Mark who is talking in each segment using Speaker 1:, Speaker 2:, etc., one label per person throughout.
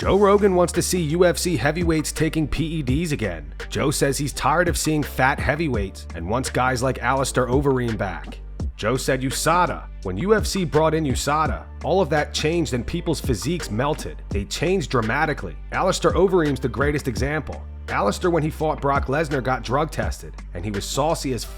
Speaker 1: Joe Rogan wants to see UFC heavyweights taking PEDs again. Joe says he's tired of seeing fat heavyweights and wants guys like Alistair Overeem back. Joe said USADA. When UFC brought in USADA, all of that changed and people's physiques melted. They changed dramatically. Alistair Overeem's the greatest example. Alistair, when he fought Brock Lesnar, got drug tested, and he was saucy as f***.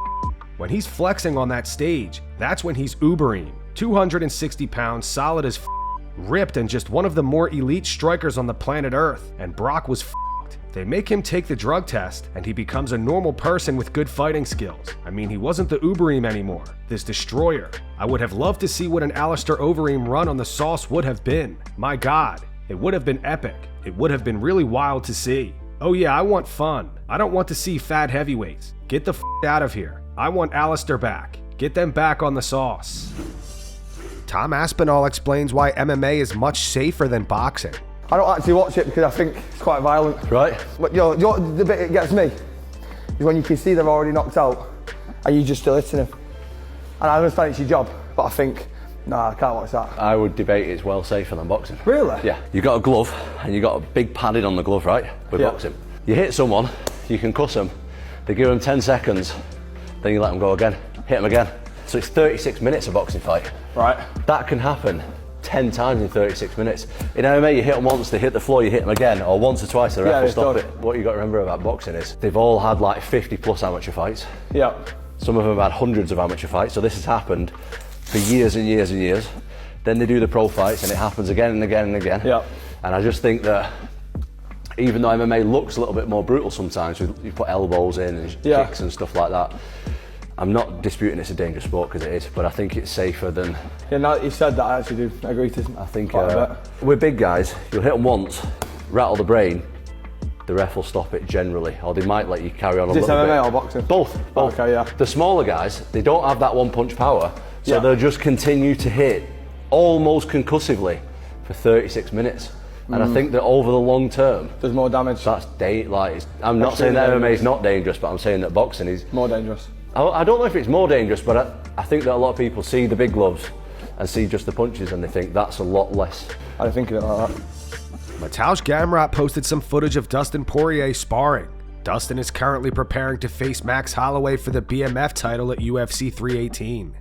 Speaker 1: When he's flexing on that stage, that's when he's Ubereem. 260 pounds, solid as f***, ripped, and just one of the more elite strikers on the planet Earth, and Brock was f***ed. They make him take the drug test, and he becomes a normal person with good fighting skills. I mean, he wasn't the Ubereem anymore, this destroyer. I would have loved to see what an Alistair Overeem run on the sauce would have been. My God, it would have been epic. It would have been really wild to see. Oh yeah, I want fun. I don't want to see fat heavyweights. Get the f*** out of here. I want Alistair back. Get them back on the sauce. Tom Aspinall explains why MMA is much safer than boxing.
Speaker 2: I don't actually watch it because I think it's quite violent.
Speaker 3: Right.
Speaker 2: But the bit that gets me is when you can see they're already knocked out and you just still hitting them. And I understand it's your job, but I think, nah, I can't watch that.
Speaker 3: I would debate it's well safer than boxing.
Speaker 2: Really?
Speaker 3: Yeah. You got a glove and you got a big padding on the glove, right? With boxing. You hit someone, you can cuss them, they give them 10 seconds, then you let them go again, hit them again. So it's 36 minutes a boxing fight.
Speaker 2: Right.
Speaker 3: That can happen 10 times in 36 minutes. In MMA, you hit them once, they hit the floor, you hit them again, or once or twice, the ref will stop it. What you got to remember about boxing is they've all had like 50 plus amateur fights.
Speaker 2: Yeah.
Speaker 3: Some of them have had hundreds of amateur fights, so this has happened for years and years and years. Then they do the pro fights and it happens again and again and again.
Speaker 2: Yeah.
Speaker 3: And I just think that even though MMA looks a little bit more brutal sometimes, you put elbows in and kicks and stuff like that, I'm not disputing it's a dangerous sport because it is, but I think it's safer than...
Speaker 2: Yeah, now that you said that, I actually do agree to
Speaker 3: I think with big guys, you'll hit them once, rattle the brain, the ref will stop it generally, or they might let you carry on a little bit.
Speaker 2: Is this MMA or boxing?
Speaker 3: Both.
Speaker 2: Okay, yeah.
Speaker 3: The smaller guys, they don't have that one punch power, so they'll just continue to hit almost concussively for 36 minutes. And I think that over the long term,
Speaker 2: there's more damage.
Speaker 3: That's I'm not saying that MMA is not dangerous, but I'm saying that boxing is
Speaker 2: more dangerous.
Speaker 3: I don't know if it's more dangerous, but I think that a lot of people see the big gloves and see just the punches and they think that's a lot less.
Speaker 2: I don't think of it like that.
Speaker 1: Mateusz Gamrot posted some footage of Dustin Poirier sparring. Dustin is currently preparing to face Max Holloway for the BMF title at UFC 318.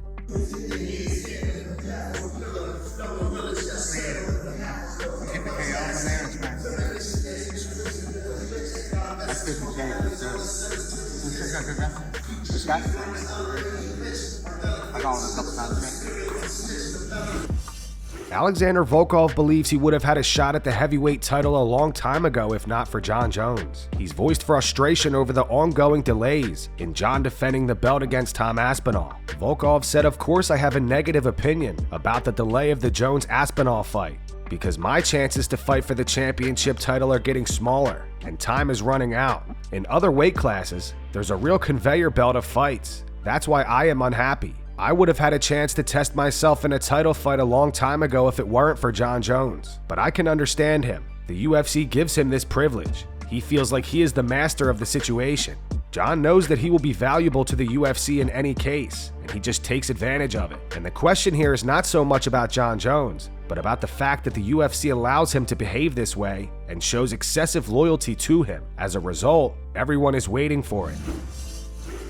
Speaker 1: Alexander Volkov believes he would have had a shot at the heavyweight title a long time ago if not for Jon Jones. He's voiced frustration over the ongoing delays in Jon defending the belt against Tom Aspinall. Volkov said, "Of course I have a negative opinion about the delay of the Jones-Aspinall fight, because my chances to fight for the championship title are getting smaller, and time is running out. In other weight classes, there's a real conveyor belt of fights. That's why I am unhappy. I would have had a chance to test myself in a title fight a long time ago if it weren't for Jon Jones. But I can understand him. The UFC gives him this privilege. He feels like he is the master of the situation. Jon knows that he will be valuable to the UFC in any case, and he just takes advantage of it. And the question here is not so much about Jon Jones, but about the fact that the UFC allows him to behave this way and shows excessive loyalty to him. As a result, everyone is waiting for it."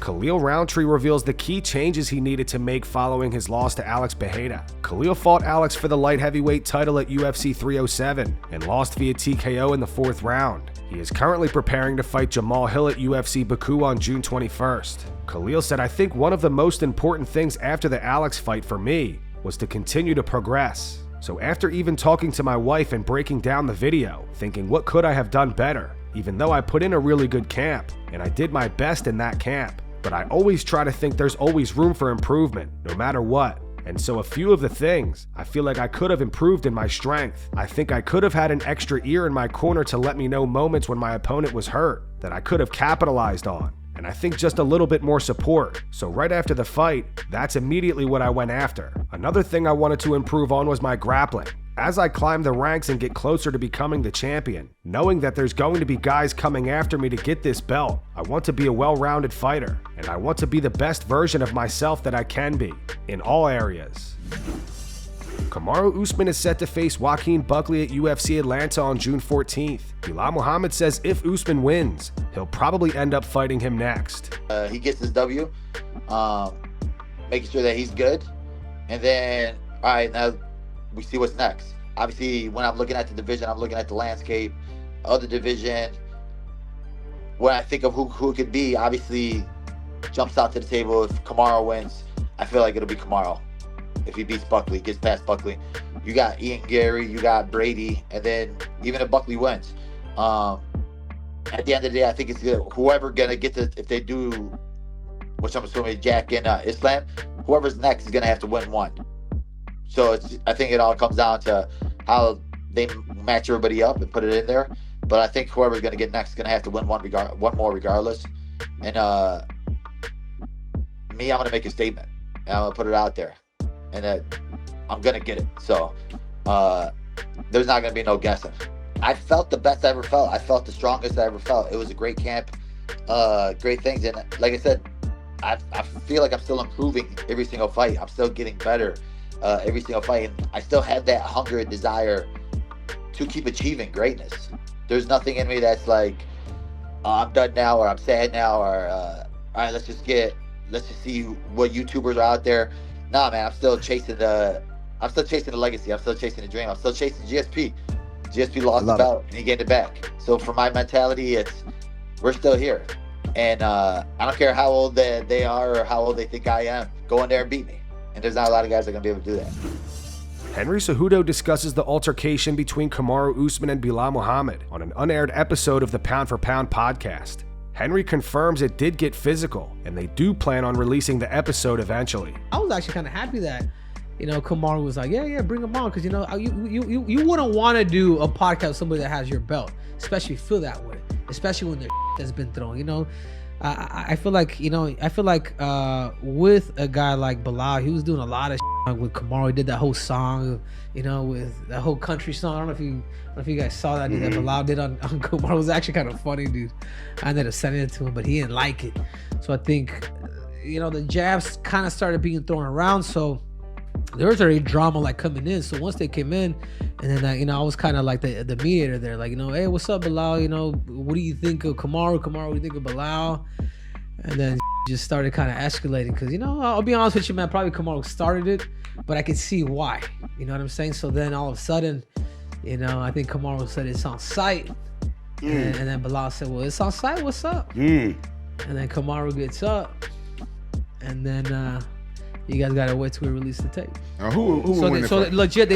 Speaker 1: Khalil Rountree reveals the key changes he needed to make following his loss to Alex Pereira. Khalil fought Alex for the light heavyweight title at UFC 307 and lost via TKO in the 4th round. He is currently preparing to fight Jamal Hill at UFC Baku on June 21st. Khalil said, "I think one of the most important things after the Alex fight for me was to continue to progress. So after even talking to my wife and breaking down the video, thinking what could I have done better, even though I put in a really good camp, and I did my best in that camp. But I always try to think there's always room for improvement, no matter what. And so a few of the things, I feel like I could have improved in my strength. I think I could have had an extra ear in my corner to let me know moments when my opponent was hurt, that I could have capitalized on. And I think just a little bit more support. So right after the fight, that's immediately what I went after. Another thing I wanted to improve on was my grappling. As I climb the ranks and get closer to becoming the champion, knowing that there's going to be guys coming after me to get this belt, I want to be a well-rounded fighter, and I want to be the best version of myself that I can be, in all areas." Kamaru Usman is set to face Joaquin Buckley at UFC Atlanta on June 14th. Belal Muhammad says if Usman wins, he'll probably end up fighting him next.
Speaker 4: He gets his W, making sure that he's good. And then, all right, now we see what's next. Obviously, when I'm looking at the division, I'm looking at the landscape of the division. When I think of who it could be, obviously jumps out to the table. If Kamaru wins, I feel like it'll be Kamaru. If he beats Buckley, gets past Buckley. You got Ian Gary, you got Brady, and then even if Buckley wins, at the end of the day, I think it's whoever gonna get to, if they do, which I'm assuming Jack and Islam, whoever's next is gonna have to win one. So I think it all comes down to how they match everybody up and put it in there. But I think whoever's gonna get next is gonna have to win one more regardless. And me, I'm gonna make a statement and I'm gonna put it out there, and that I'm gonna get it. So there's not gonna be no guessing. I felt the best I ever felt. I felt the strongest I ever felt. It was a great camp, great things. And like I said, I feel like I'm still improving every single fight. I'm still getting better every single fight. And I still have that hunger and desire to keep achieving greatness. There's nothing in me that's like, oh, I'm done now, or I'm sad now, or all right, let's just see what YouTubers are out there. Nah, man, I'm still chasing the legacy. I'm still chasing the dream. I'm still chasing GSP. GSP lost the belt and he gained it back. So for my mentality, we're still here. And I don't care how old they are or how old they think I am. Go in there and beat me. And there's not a lot of guys that are going to be able to do that.
Speaker 1: Henry Cejudo discusses the altercation between Kamaru Usman and Belal Muhammad on an unaired episode of the Pound for Pound podcast. Henry confirms it did get physical, and they do plan on releasing the episode eventually.
Speaker 5: I was actually kind of happy that, Kamaru was like, yeah, bring him on, because you wouldn't want to do a podcast with somebody that has your belt, especially feel that way, especially when the has been thrown. I feel like with a guy like Belal, he was doing a lot of with Kamaru. He did that whole song, with that whole country song. I don't know if you guys saw that that Belal did on Kamaru. It was actually kind of funny, dude. I ended up sending it to him, but he didn't like it. So I think, the jabs kind of started being thrown around. So there was already drama coming in. So once they came in, and then I was kind of like the mediator there, hey, what's up, Belal? What do you think of Kamaru? Kamaru, what do you think of Belal? And then just started kind of escalating, because I'll be honest with you, man, probably Kamaru started it, but I could see why. You know what I'm saying? So then all of a sudden, I think Kamaru said it's on site, and then Belal said, well, it's on site. What's up? And then Kamaru gets up, and then you guys gotta wait till we release the tape. Legit,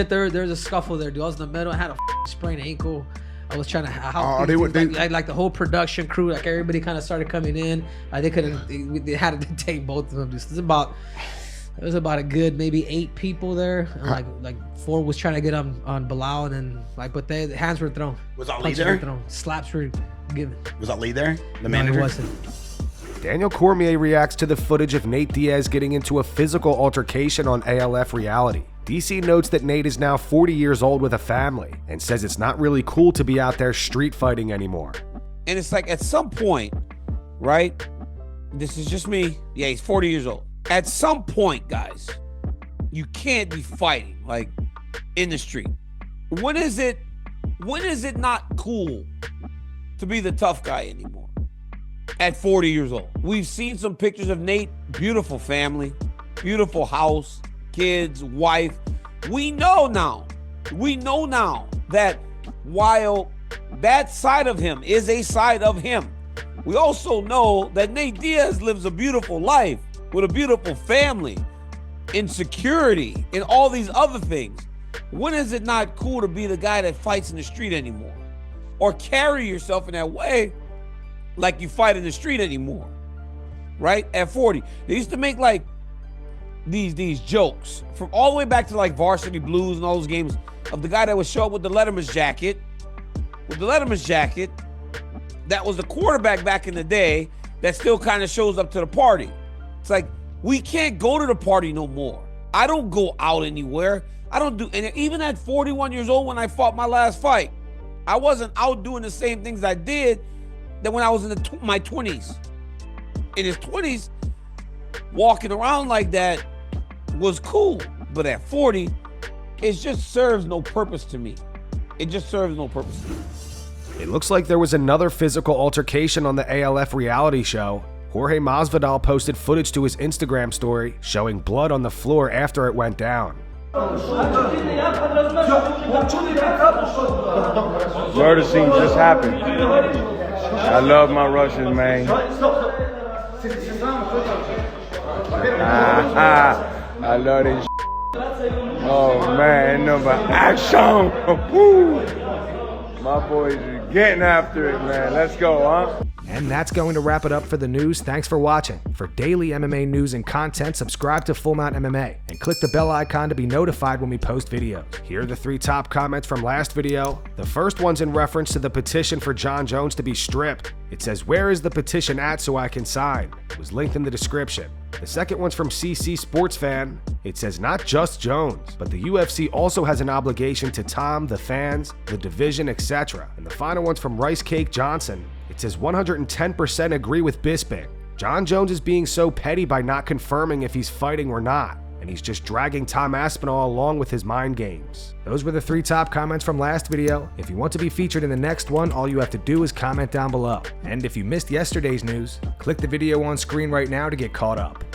Speaker 5: there's a scuffle there, dude. I was in the middle. I had a sprained ankle. I was trying to help. Like the whole production crew, everybody kind of started coming in. They had to take both of them. It was about a good maybe 8 people there. And like 4 was trying to get on Belal, and then but the hands were thrown.
Speaker 6: Was Ali there?
Speaker 5: Slaps were given.
Speaker 6: Was Ali there? The manager?
Speaker 5: No, he wasn't.
Speaker 1: Daniel Cormier reacts to the footage of Nate Diaz getting into a physical altercation on ALF Reality. DC notes that Nate is now 40 years old with a family and says it's not really cool to be out there street fighting anymore.
Speaker 7: And it's like, at some point, right? This is just me. Yeah, he's 40 years old. At some point, guys, you can't be fighting in the street. When is it not cool to be the tough guy anymore? At 40 years old. We've seen some pictures of Nate, beautiful family, beautiful house, kids, wife. We know now that while that side of him is a side of him, we also know that Nate Diaz lives a beautiful life with a beautiful family, insecurity, and all these other things. When is it not cool to be the guy that fights in the street anymore? Or carry yourself in that way like you fight in the street anymore, right? At 40. They used to make these jokes from all the way back to Varsity Blues and all those games of the guy that would show up with the Letterman's jacket. That was the quarterback back in the day that still kind of shows up to the party. It's like, we can't go to the party no more. I don't go out anywhere. I don't do, and even at 41 years old when I fought my last fight, I wasn't out doing the same things I did than when I was in my 20s. In his 20s, walking around like that was cool. But at 40, it just serves no purpose to me. It just serves no purpose to me.
Speaker 1: It looks like there was another physical altercation on the ALF reality show. Jorge Masvidal posted footage to his Instagram story showing blood on the floor after it went down.
Speaker 8: Murder scene just happened. I love my Russians, man. I love this. Oh man, no but action. Woo. My boys are getting after it, man. Let's go, huh?
Speaker 1: And that's going to wrap it up for the news. Thanks for watching. For daily MMA news and content, subscribe to Full Mount MMA and click the bell icon to be notified when we post videos. Here are the 3 top comments from last video. The first one's in reference to the petition for Jon Jones to be stripped. It says, "Where is the petition at so I can sign?" It was linked in the description. The second one's from CC Sports Fan. It says, "Not just Jones, but the UFC also has an obligation to Tom, the fans, the division, etc." And the final one's from Rice Cake Johnson. It says, 110% agree with Bisping. Jon Jones is being so petty by not confirming if he's fighting or not, and he's just dragging Tom Aspinall along with his mind games. Those were the 3 top comments from last video. If you want to be featured in the next one, all you have to do is comment down below. And if you missed yesterday's news, click the video on screen right now to get caught up.